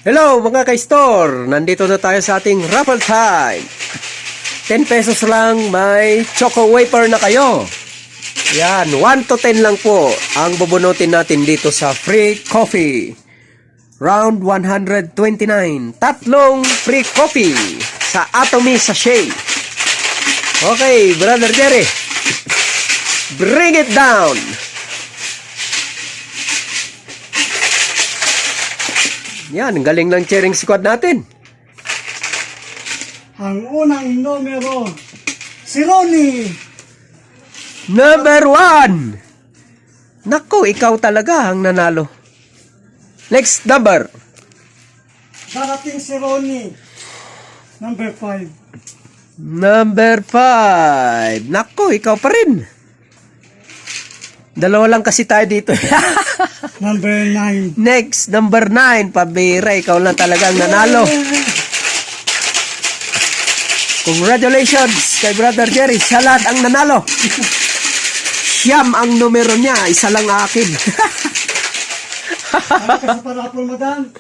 Hello mga ka-store! Nandito na tayo sa ating raffle time. 10 pesos lang, may choco wafer na kayo. Yan, 1 to 10 lang po ang bubunutin natin dito sa free coffee. Round 129. Tatlong free coffee sa Atomy Sachet. Okay, Brother Jerry. Bring it down. Yan, galing ng cheering squad natin. Ang unang numero, si Ronnie. Number 1. Naku, ikaw talaga ang nanalo. Next number. Darating si Ronnie. Number 5. Number 5. Naku, ikaw pa rin. Dalawa lang kasi tayo dito. Number 9. Next, number 9. Pabira, ikaw lang talagang nanalo. Congratulations kay Brother Jerry. Siya lahat ang nanalo. Siyam ang numero niya. Isa lang akin. Ano kasi para po, madam?